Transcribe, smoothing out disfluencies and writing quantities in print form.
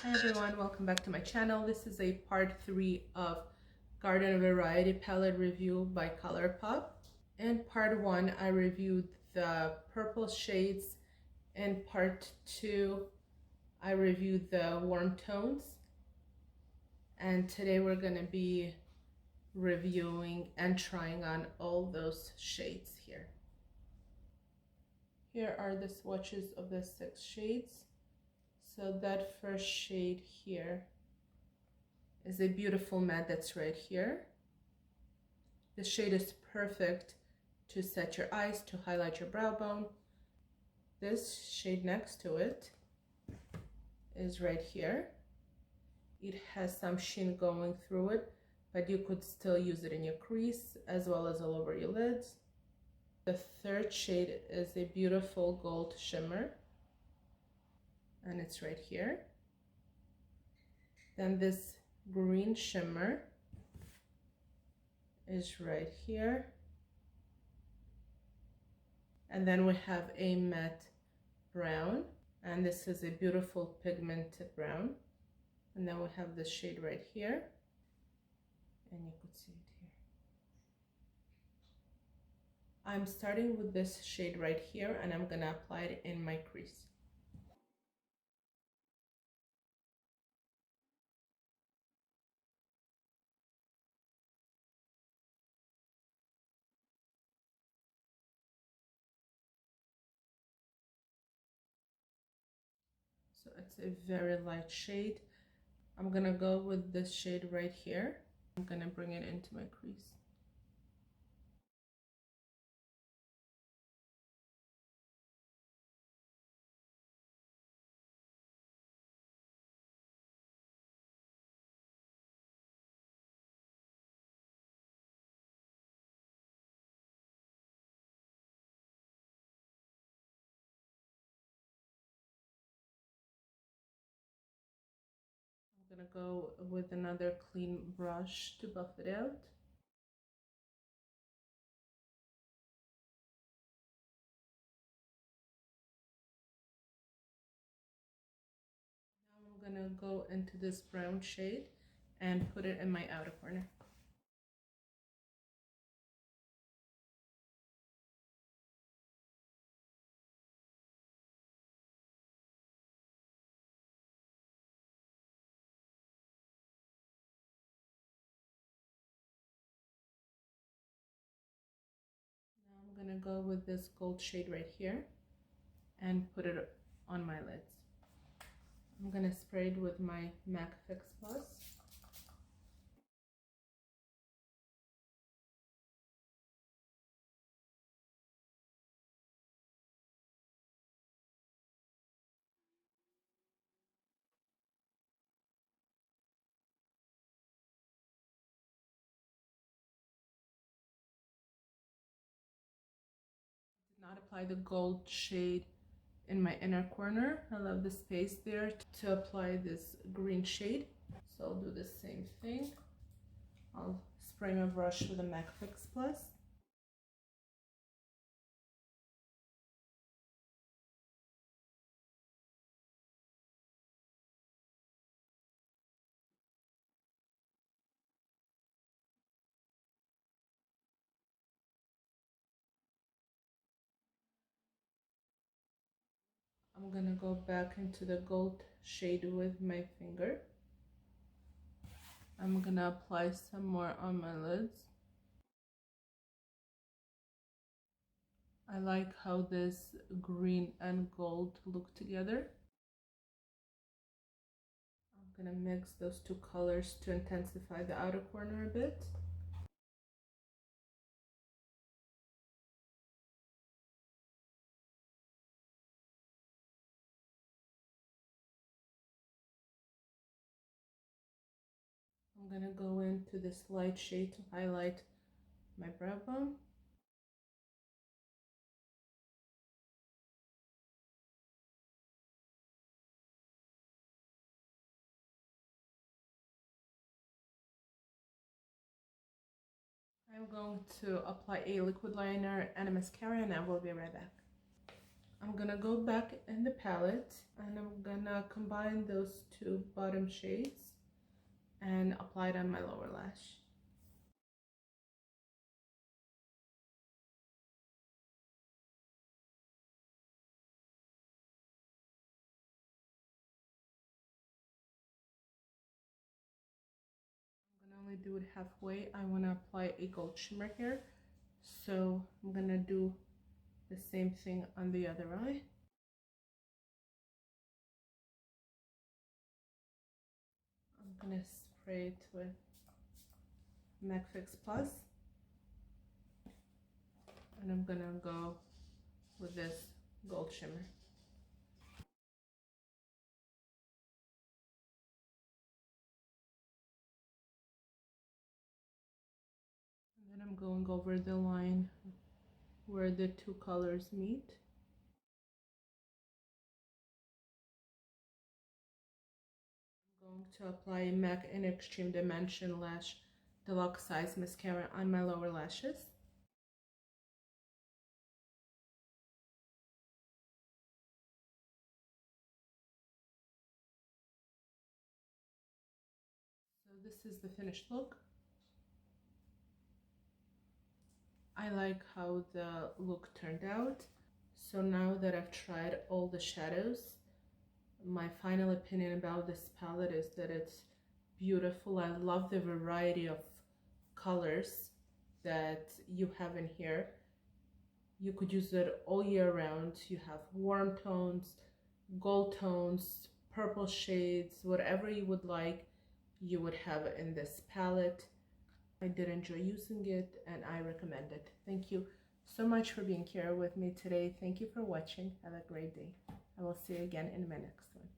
Hi everyone, welcome back to my channel. This is a part 3 of Garden Variety Palette review by CoulorPop. In part 1, I reviewed the purple shades. In part 2, I reviewed the warm tones. And today we're going to be reviewing and trying on all those shades here. Here are the swatches of the 6 shades. So that first shade here is a beautiful matte that's right here. The shade is perfect to set your eyes, to highlight your brow bone. This shade next to it is right here. It has some sheen going through it, but you could still use it in your crease as well as all over your lids. The third shade is a beautiful gold shimmer, and it's right here. Then this green shimmer is right here. And then we have a matte brown, and this is a beautiful pigmented brown. And then we have this shade right here, and you could see it here. I'm starting with this shade right here, and I'm gonna apply it in my crease. So it's a very light shade. I'm gonna go with this shade right here. I'm gonna bring it into my crease. I'm gonna go with another clean brush to buff it out. Now I'm gonna go into this brown shade and put it in my outer corner. Now I'm gonna go with this gold shade right here and put it on my lids. I'm gonna spray it with my MAC Fix Plus. Did not apply the gold shade in my inner corner. I love the space there to apply this green shade. So I'll do the same thing. I'll spray my brush with a MAC Fix Plus. I'm gonna go back into the gold shade with my finger. I'm gonna apply some more on my lids. I like how this green and gold look together. I'm gonna mix those two colors to intensify the outer corner a bit. I'm gonna go into this light shade to highlight my brow bone. I'm going to apply a liquid liner and a mascara, and I will be right back. I'm gonna go back in the palette and I'm gonna combine those two bottom shades and apply it on my lower lash. I'm gonna only do it halfway. I wanna apply a gold shimmer here. So I'm gonna do the same thing on the other eye. I'm gonna spray it with MAC Fix Plus, and I'm gonna go with this gold shimmer. And then I'm going over the line where the two colors meet. I'm going to apply MAC in Extreme Dimension Lash Deluxe Size Mascara on my lower lashes. So this is the finished look. I like how the look turned out. So now that I've tried all the shadows, my final opinion about this palette is that it's beautiful. I love the variety of colors that you have in here. You could use it all year round. You have warm tones, gold tones, purple shades, whatever you would like, you would have it in this palette. I did enjoy using it and I recommend it. Thank you so much for being here with me today. Thank you for watching. Have a great day. I will see you again in my next one.